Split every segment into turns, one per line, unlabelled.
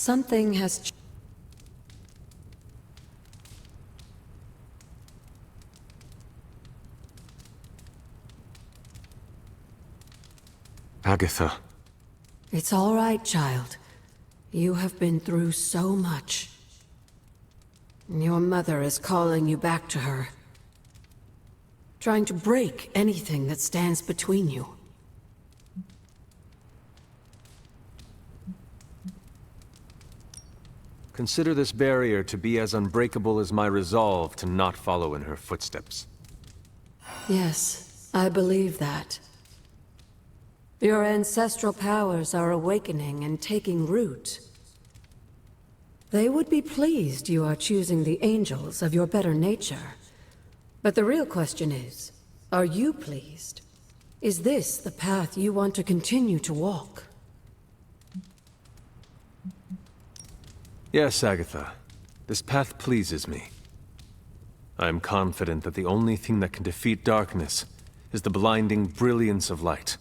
Something has
Agatha.
It's all right, child. You have been through so much. Your mother is calling you back to her. Trying to break anything that stands between you.
Consider this barrier to be as unbreakable as my resolve to not follow in her footsteps.
Yes, I believe that. Your ancestral powers are awakening and taking root. They would be pleased you are choosing the angels of your better nature. But the real question is, are you pleased? Is this the path you want to continue to walk?
Yes, Agatha. This path pleases me. I am confident that the only thing that can defeat darkness is the blinding brilliance of light.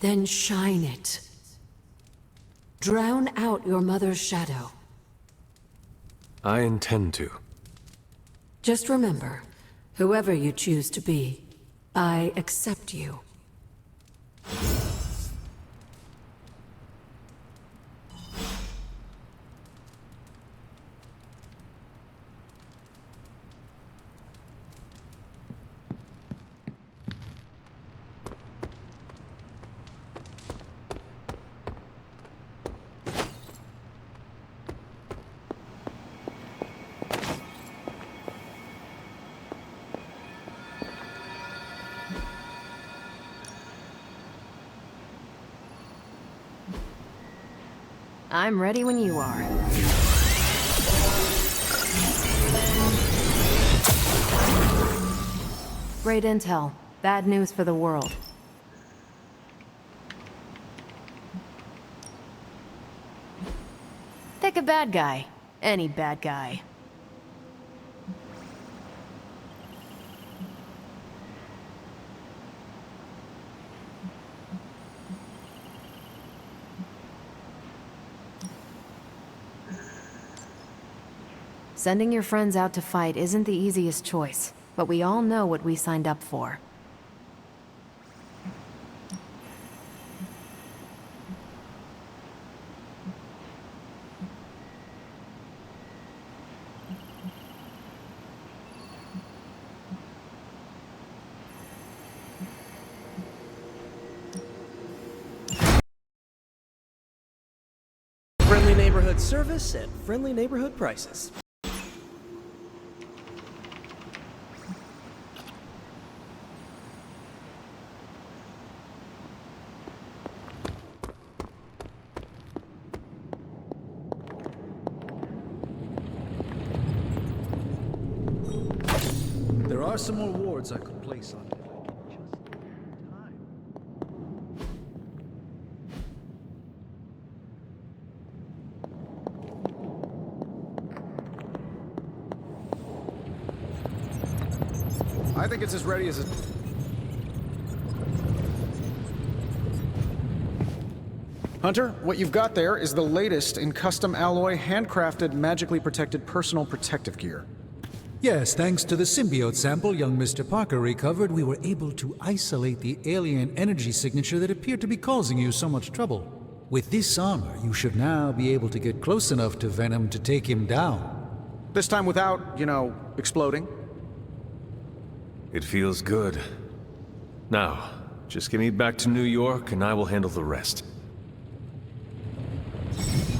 Then shine it. Drown out your mother's shadow.
I intend to.
Just remember, whoever you choose to be, I accept you.
I'm ready when you are. Great intel. Bad news for the world. Pick a bad guy. Any bad guy. Sending your friends out to fight isn't the easiest choice, but we all know what we signed up for.
Friendly neighborhood service at friendly neighborhood prices.
There are some more wards I could place on it. Just time. I think it's as ready as it... Hunter, what you've got there is the latest in custom alloy, handcrafted, magically protected personal protective gear.
Yes, thanks to the symbiote sample young Mr. Parker recovered, we were able to isolate the alien energy signature that appeared to be causing you so much trouble. With this armor, you should now be able to get close enough to Venom to take him down.
This time without, you know, exploding.
It feels good. Now, just get me back to New York and I will handle the rest.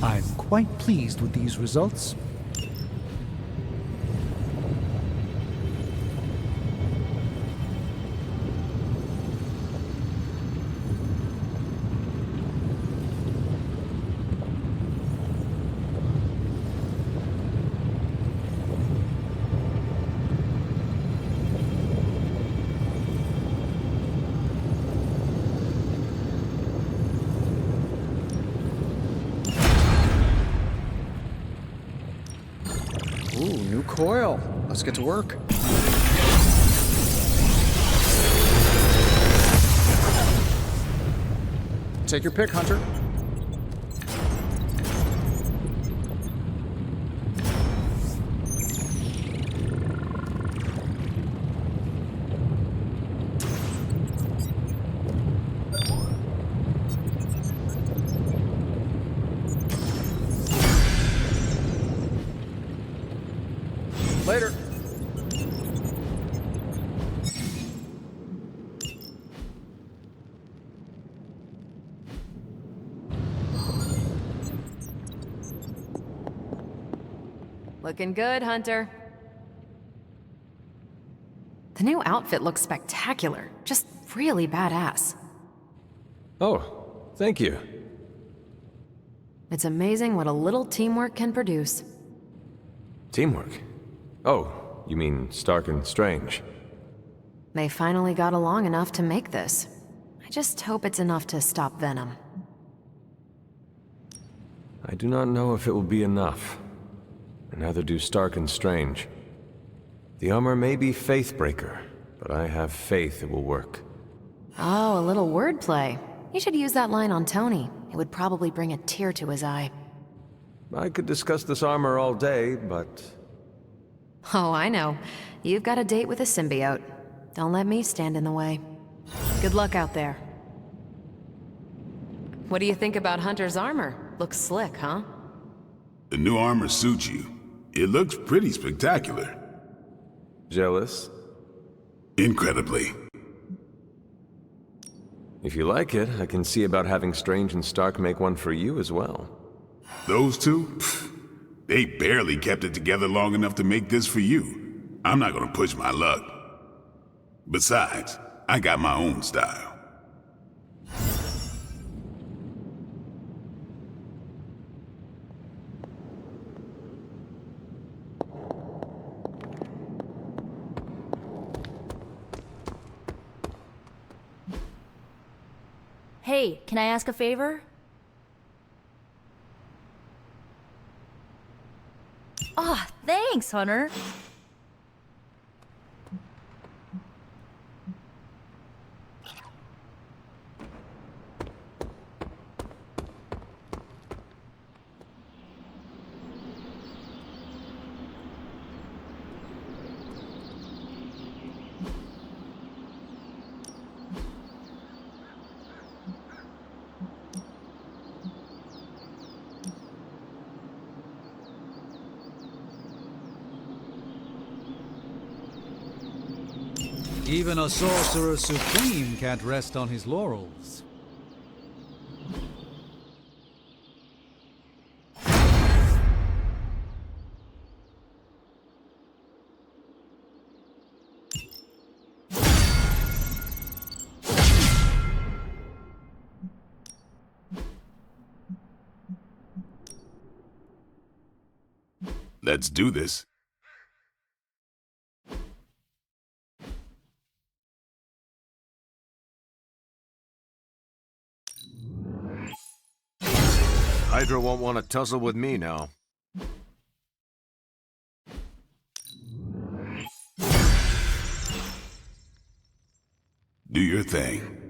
I'm quite pleased with these results.
Ooh, new coil. Let's get to work. Take your pick, Hunter.
Looking good, Hunter. The new outfit looks spectacular. Just really badass.
Oh, thank you.
It's amazing what a little teamwork can produce.
Teamwork? Oh, you mean Stark and Strange?
They finally got along enough to make this. I just hope it's enough to stop Venom.
I do not know if it will be enough. And neither do Stark and Strange. The armor may be Faithbreaker, but I have faith it will work.
Oh, a little wordplay. You should use that line on Tony. It would probably bring a tear to his eye.
I could discuss this armor all day, but...
Oh, I know. You've got a date with a symbiote. Don't let me stand in the way. Good luck out there. What do you think about Hunter's armor? Looks slick, huh?
The new armor suits you. It looks pretty spectacular.
Jealous?
Incredibly.
If you like it, I can see about having Strange and Stark make one for you as well.
Those two? Pfft, they barely kept it together long enough to make this for you. I'm not gonna push my luck. Besides, I got my own style.
Hey, can I ask a favor? Ah, thanks, Hunter.
Even a sorcerer supreme can't rest on his laurels.
Let's do this.
Hydra won't want to tussle with me now.
Do your thing.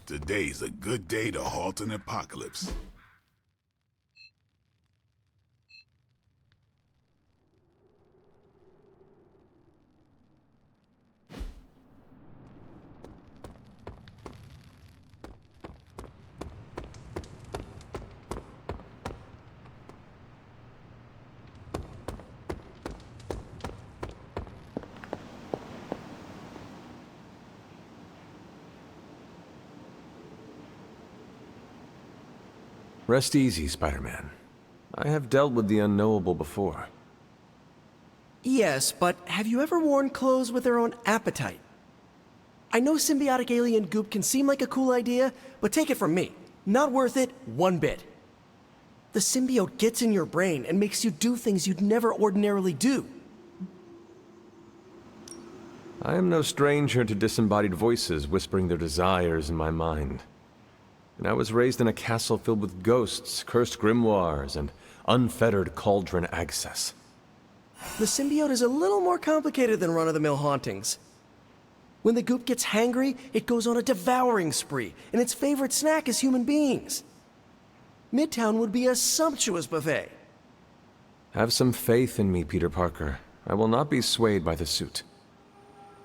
Today's a good day to halt an apocalypse.
Rest easy, Spider-Man. I have dealt with the unknowable before.
Yes, but have you ever worn clothes with their own appetite? I know symbiotic alien goop can seem like a cool idea, but take it from me. Not worth it one bit. The symbiote gets in your brain and makes you do things you'd never ordinarily do.
I am no stranger to disembodied voices whispering their desires in my mind. And I was raised in a castle filled with ghosts, cursed grimoires, and unfettered cauldron access.
The symbiote is a little more complicated than run-of-the-mill hauntings. When the goop gets hangry, it goes on a devouring spree, and its favorite snack is human beings. Midtown would be a sumptuous buffet.
Have some faith in me, Peter Parker. I will not be swayed by the suit.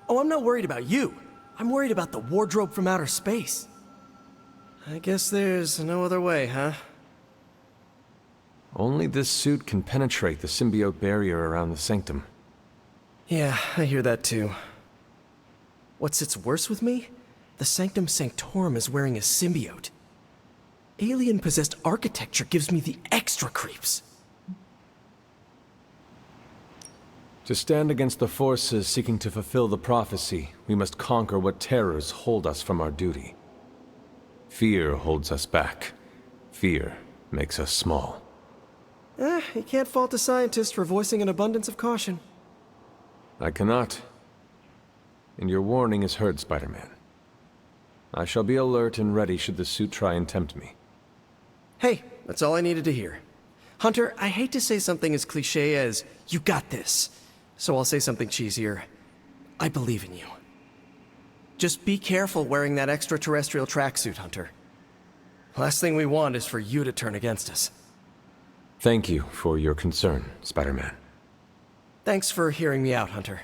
Oh, I'm not worried about you. I'm worried about the wardrobe from outer space. I guess there's no other way, huh?
Only this suit can penetrate the symbiote barrier around the sanctum.
Yeah, I hear that too. What sits worse with me? The Sanctum Sanctorum is wearing a symbiote. alien-possessed architecture gives me the extra creeps.
To stand against the forces seeking to fulfill the prophecy, we must conquer what terrors hold us from our duty. Fear holds us back. Fear makes us small.
You can't fault a scientist for voicing an abundance of caution.
I cannot. And your warning is heard, Spider-Man. I shall be alert and ready should the suit try and tempt me.
Hey, that's all I needed to hear. Hunter, I hate to say something as cliché as, "You got this," so I'll say something cheesier. I believe in you. Just be careful wearing that extraterrestrial tracksuit, Hunter. Last thing we want is for you to turn against us.
Thank you for your concern, Spider-Man.
Thanks for hearing me out, Hunter.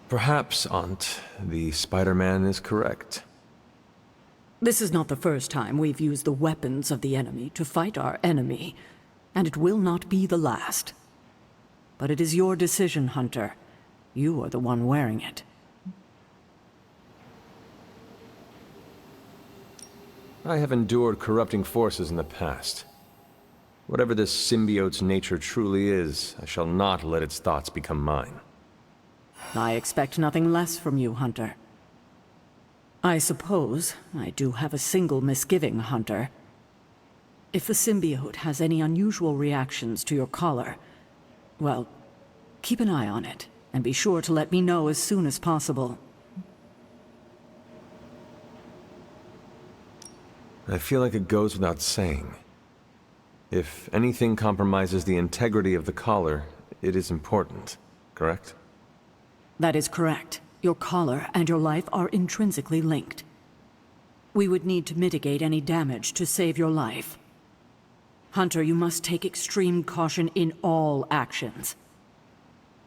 Perhaps, Aunt, the Spider-Man is correct.
This is not the first time we've used the weapons of the enemy to fight our enemy, and it will not be the last. But it is your decision, Hunter. You are the one wearing it.
I have endured corrupting forces in the past. Whatever this symbiote's nature truly is, I shall not let its thoughts become mine.
I expect nothing less from you, Hunter. I suppose I do have a single misgiving, Hunter. If the symbiote has any unusual reactions to your collar, well, keep an eye on it, and be sure to let me know as soon as possible.
I feel like it goes without saying. If anything compromises the integrity of the collar, it is important, correct?
That is correct. Your collar and your life are intrinsically linked. We would need to mitigate any damage to save your life. Hunter, you must take extreme caution in all actions.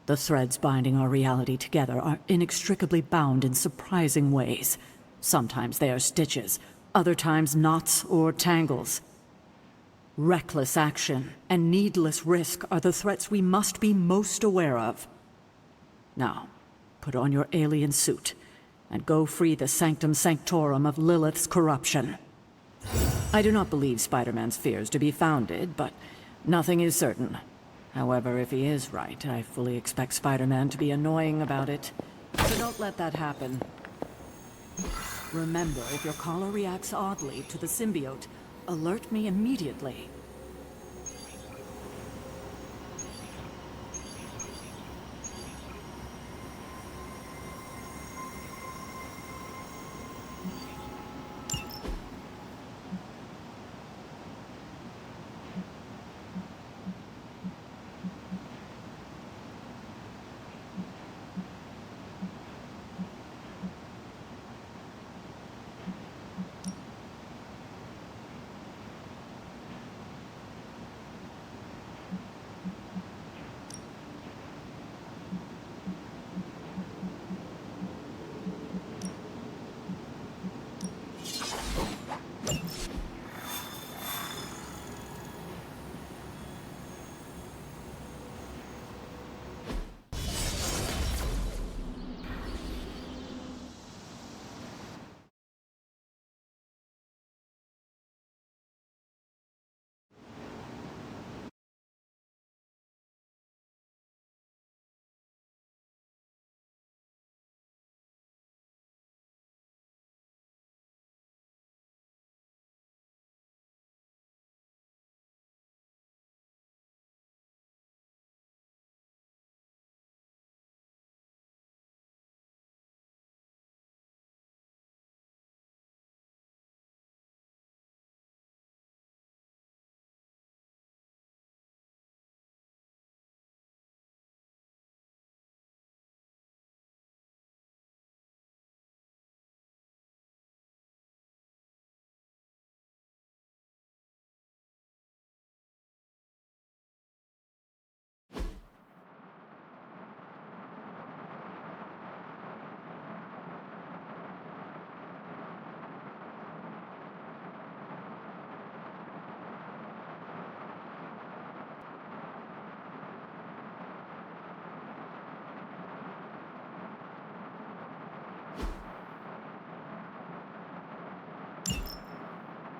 The threads binding our reality together are inextricably bound in surprising ways. Sometimes they are stitches, other times knots or tangles. Reckless action and needless risk are the threats we must be most aware of. Now, put on your alien suit, and go free the sanctum sanctorum of Lilith's corruption. I do not believe Spider-Man's fears to be founded, but nothing is certain. However, if he is right, I fully expect Spider-Man to be annoying about it. So don't let that happen. Remember, if your collar reacts oddly to the symbiote, alert me immediately.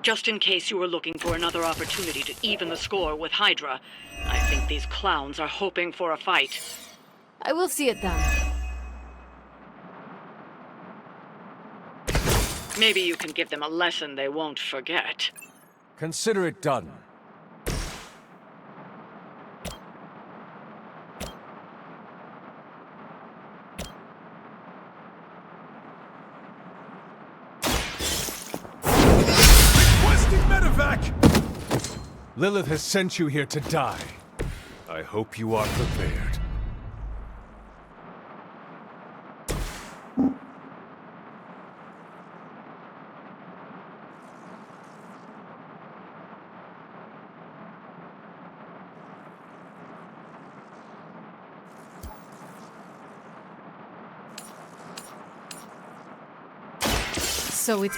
Just in case you were looking for another opportunity to even the score with Hydra, I think these clowns are hoping for a fight.
I will see it done.
Maybe you can give them a lesson they won't forget.
Consider it done. Requesting medevac! Lilith has sent you here to die. I hope you are prepared.
So it's...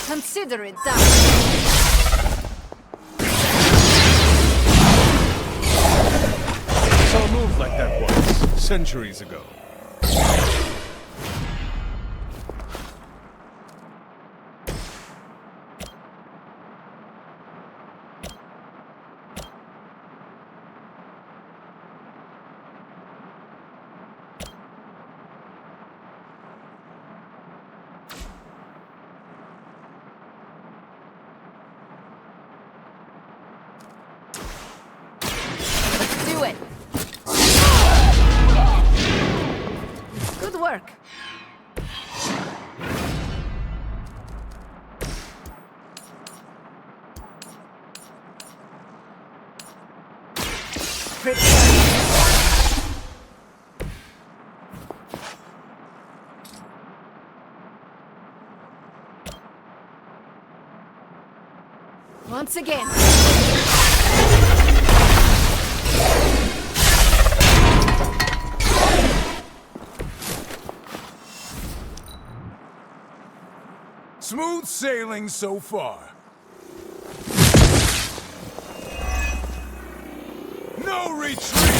Consider it done.
Saw a move like that once, centuries ago.
Do it. Good work. Once again.
Smooth sailing so far. No retreat!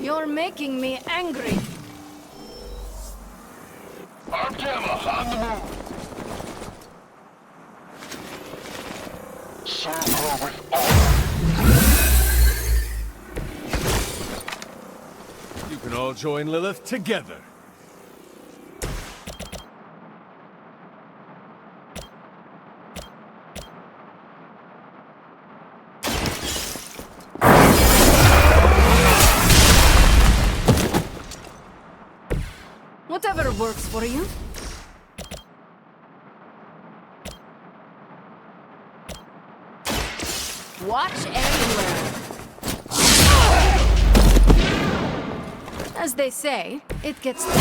You're making me angry.
Arm Gamma on the move. Circle with
You can all join Lilith together.
Whatever works for you. Watch and learn. As they say, it gets the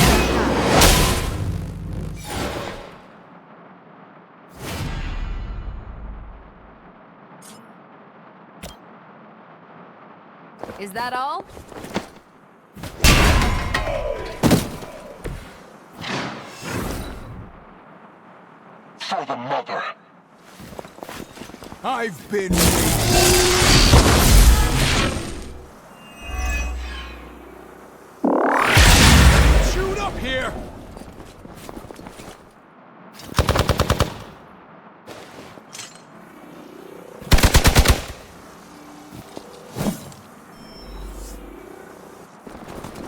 Is that all?
for the mother. I've been... Shoot up here!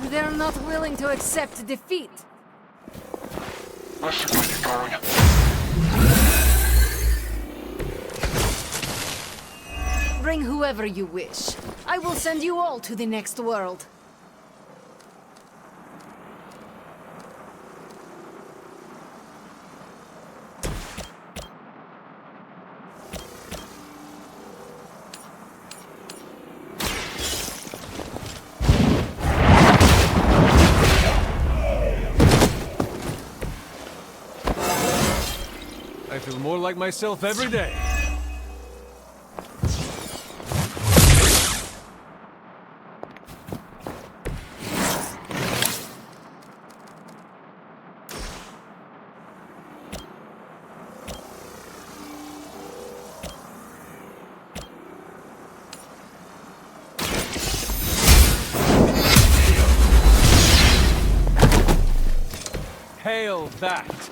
They're not willing to accept defeat.
Let's get it going.
Bring whoever you wish. I will send you all to the next world.
I feel more like myself every day.
Hail that!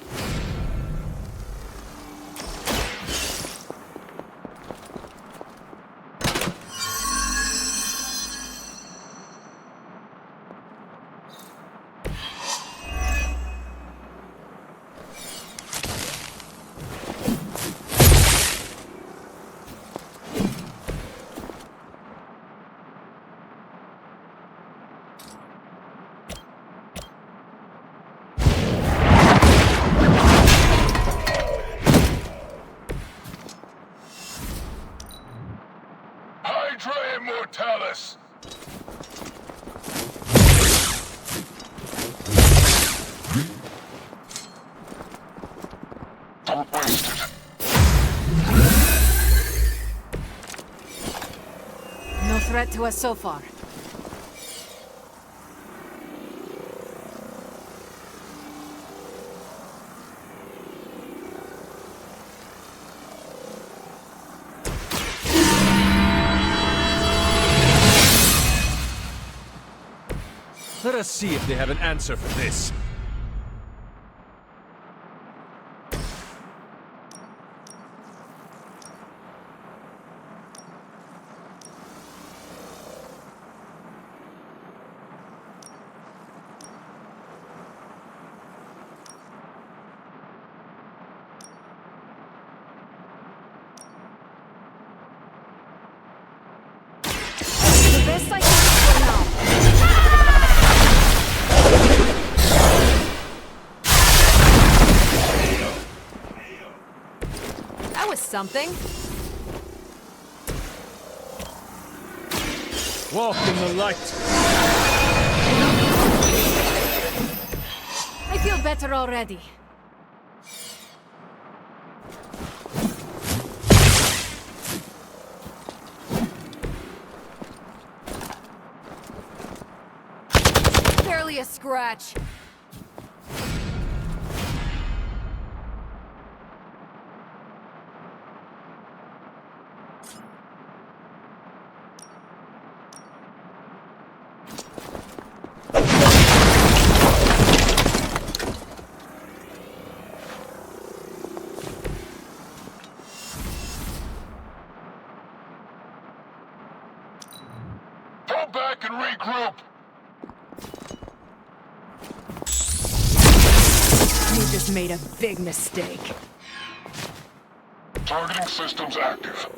Hydra Immortalis!
Don't waste it.
No threat to us so far.
Let us see if they have an answer for this.
The best I can do for now.
That was something.
Walk in the light.
I feel better already. Barely a scratch.
Go back and regroup.
You just made a big mistake.
Targeting systems active.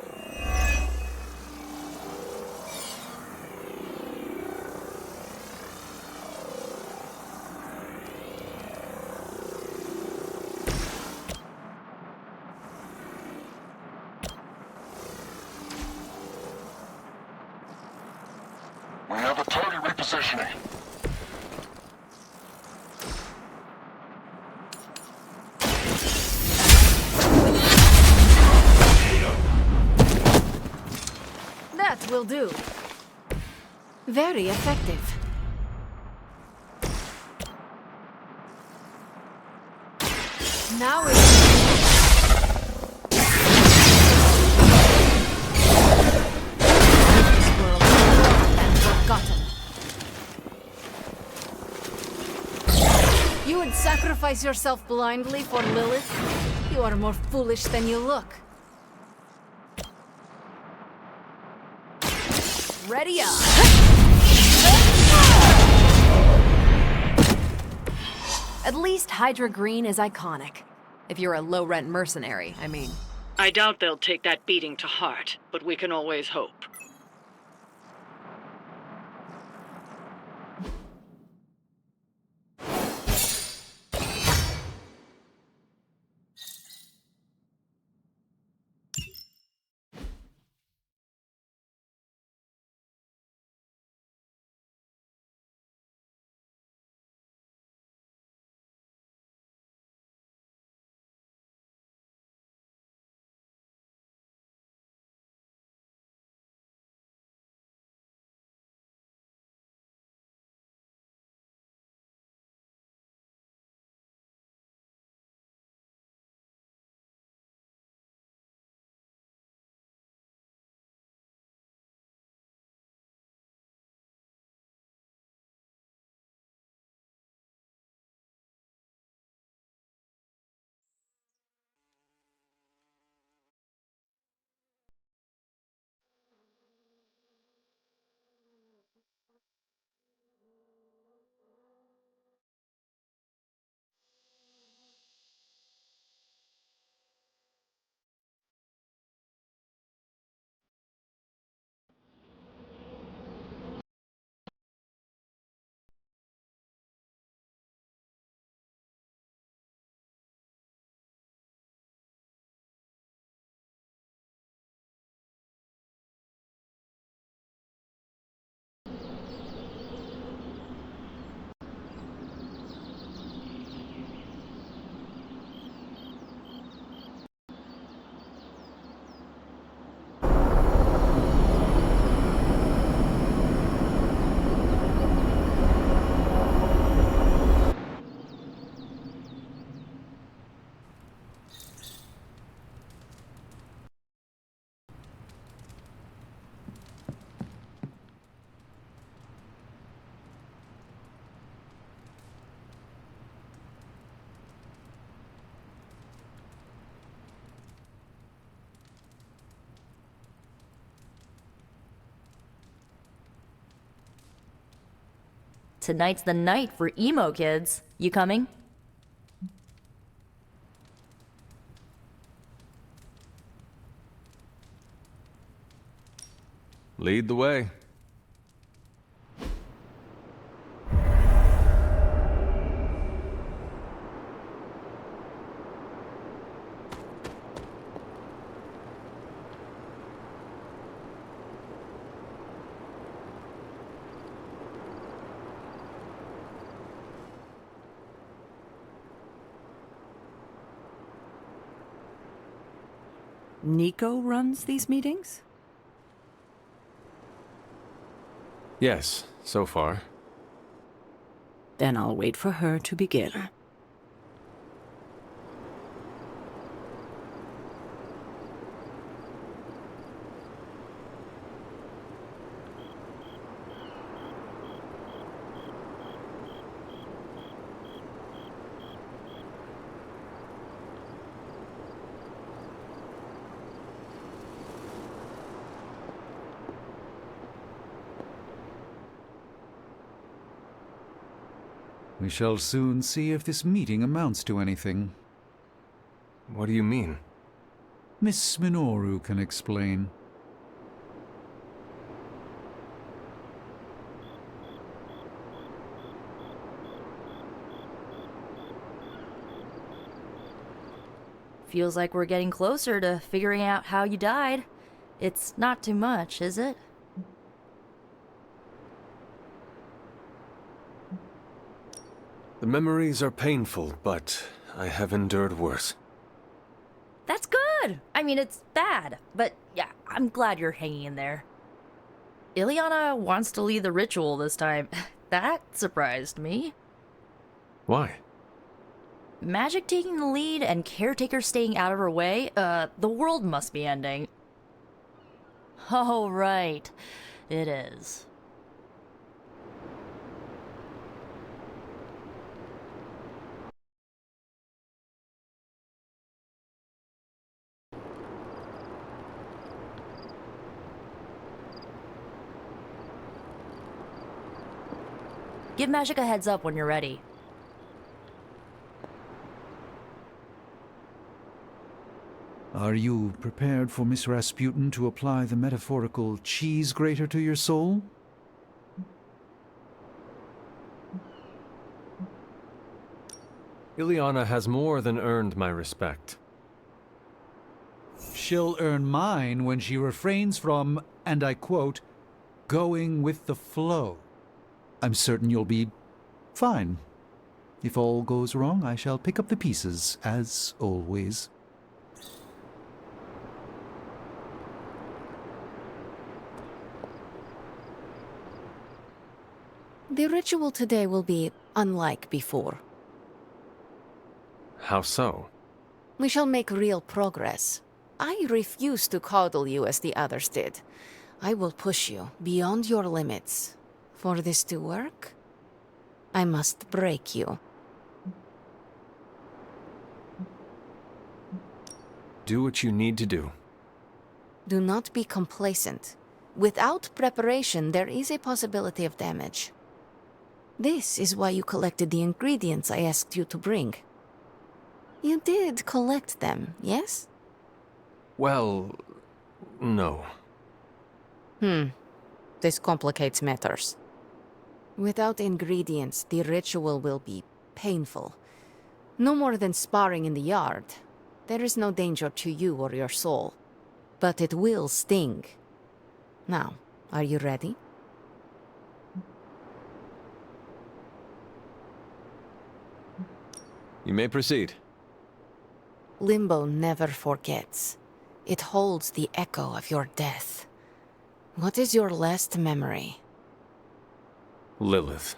We have a target repositioning.
That will do. Very effective. Now it's... This world and forgotten. You would sacrifice yourself blindly for Lilith? You are more foolish than you look.
Ready up. At least Hydra Green is iconic. If you're a low-rent mercenary, I mean.
I doubt they'll take that beating to heart, but we can always hope.
Tonight's the night for emo kids. You coming?
Lead the way.
Nico runs these meetings?
Yes, so far.
Then I'll wait for her to begin.
We shall soon see if this meeting amounts to anything.
What do you mean?
Miss Minoru can explain.
Feels like we're getting closer to figuring out how you died. It's not too much, is it?
The memories are painful, but I have endured worse.
That's good! I mean, it's bad, but yeah, I'm glad you're hanging in there. Ileana wants to lead the ritual this time. That surprised me.
Why?
Magic taking the lead and Caretaker staying out of her way? The world must be ending. Oh, right. It is. Give Magic a heads up when you're ready.
Are you prepared for Miss Rasputin to apply the metaphorical cheese grater to your soul?
Ileana has more than earned my respect.
She'll earn mine when she refrains from, and I quote, going with the flow. I'm certain you'll be fine. If all goes wrong, I shall pick up the pieces, as always.
The ritual today will be unlike before.
How so?
We shall make real progress. I refuse to coddle you as the others did. I will push you beyond your limits. For this to work, I must break you.
Do what you need to do.
Do not be complacent. Without preparation, there is a possibility of damage. This is why you collected the ingredients I asked you to bring. You did collect them, yes?
Well, no.
This complicates matters. Without ingredients, the ritual will be painful. No more than sparring in the yard. There is no danger to you or your soul. But it will sting. Now, are you ready?
You may proceed.
Limbo never forgets. It holds the echo of your death. What is your last memory?
Lilith.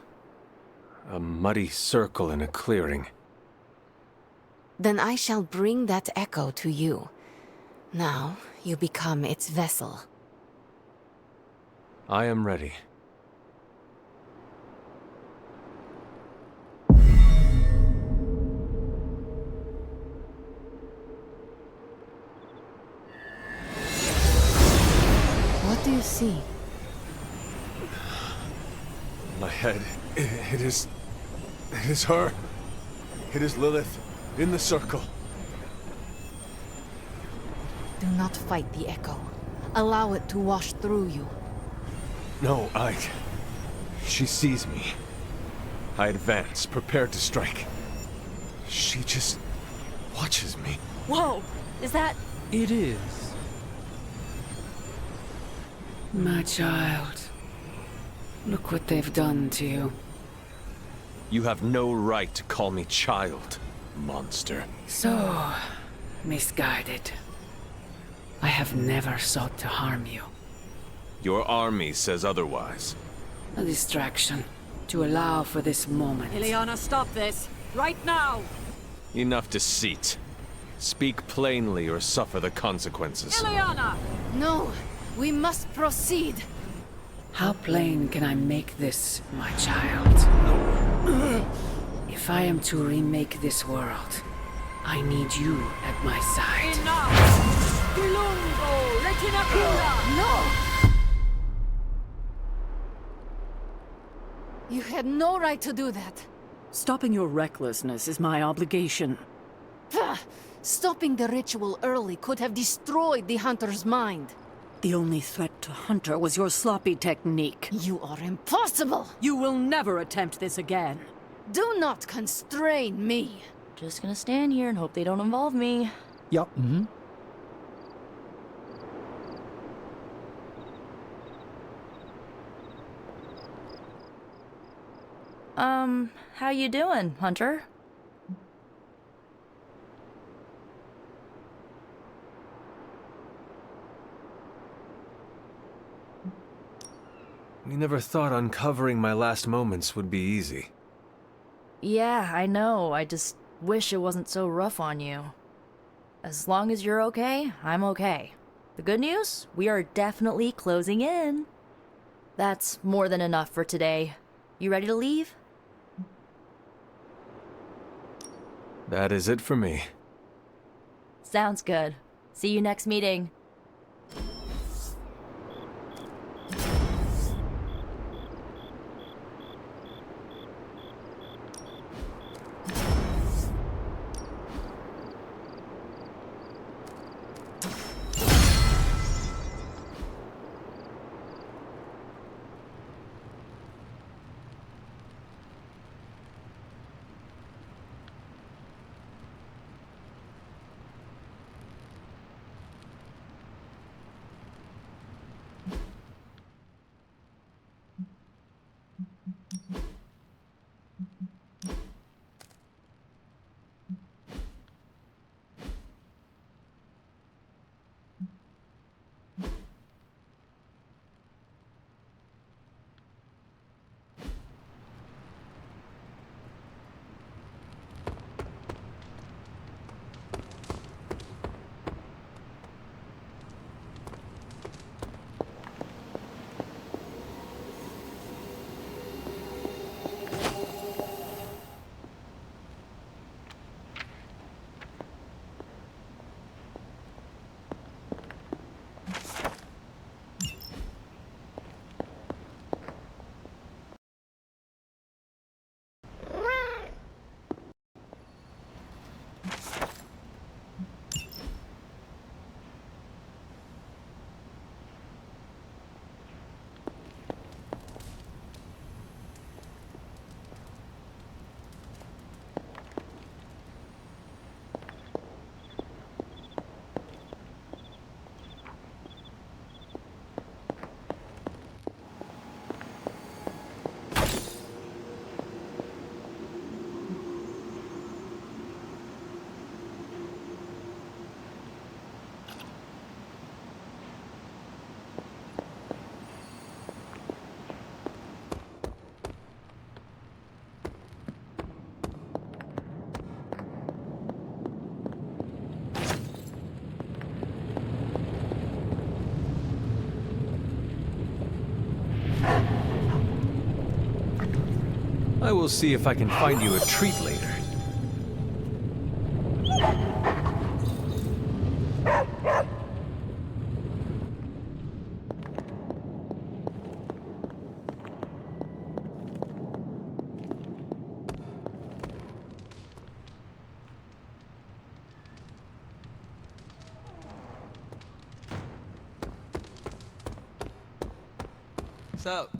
A muddy circle in a clearing.
Then I shall bring that echo to you. Now, you become its vessel.
I am ready.
What do you see?
My head It is her. It is Lilith, in the circle.
Do not fight the echo. Allow it to wash through you.
No, she sees me. I advance, prepared to strike. She just watches me.
Whoa! Is that...
It is.
My child. Look what they've done to you.
You have no right to call me child, monster.
So, misguided. I have never sought to harm you.
Your army says otherwise.
A distraction. To allow for this moment.
Ileana, stop this! Right now!
Enough deceit. Speak plainly or suffer the consequences.
Ileana!
No, we must proceed.
How plain can I make this, my child? If I am to remake this world, I need you at my side.
Enough! Dilungo! Retinacula!
No! You had no right to do that.
Stopping your recklessness is my obligation.
Pah! Stopping the ritual early could have destroyed the Hunter's mind.
The only threat to Hunter was your sloppy technique.
You are impossible!
You will never attempt this again.
Do not constrain me.
Just gonna stand here and hope they don't involve me.
Yup.
How you doing, Hunter?
We never thought uncovering my last moments would be easy.
Yeah, I know. I just wish it wasn't so rough on you. As long as you're okay, I'm okay. The good news? We are definitely closing in. That's more than enough for today. You ready to leave?
That is it for me.
Sounds good. See you next meeting.
I will see if I can find you a treat later.
What's up?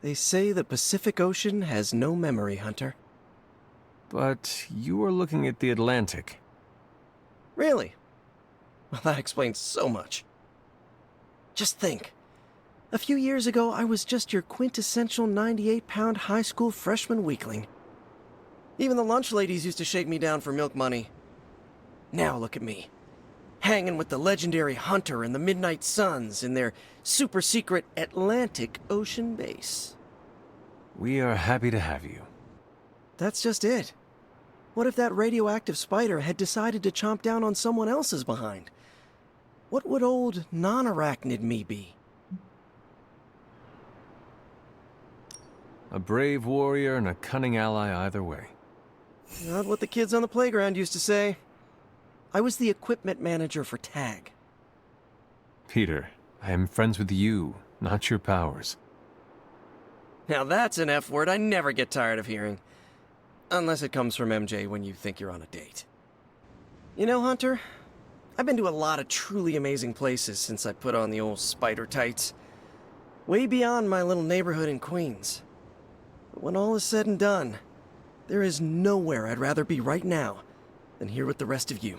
They say the Pacific Ocean has no memory, Hunter.
But you were looking at the Atlantic.
Really? Well, that explains so much. Just think. A few years ago, I was just your quintessential 98-pound high school freshman weakling. Even the lunch ladies used to shake me down for milk money. Now look at me. Hanging with the legendary Hunter and the sMidnightSuns in their super-secret Atlantic Ocean base.
We are happy to have you.
That's just it. What if that radioactive spider had decided to chomp down on someone else's behind? What would old non-arachnid me be?
A brave warrior and a cunning ally either way.
Not what the kids on the playground used to say. I was the equipment manager for TAG.
Peter, I am friends with you, not your powers.
Now that's an F word I never get tired of hearing. Unless it comes from MJ when you think you're on a date. You know, Hunter, I've been to a lot of truly amazing places since I put on the old spider tights. Way beyond my little neighborhood in Queens. But when all is said and done, there is nowhere I'd rather be right now than here with the rest of you.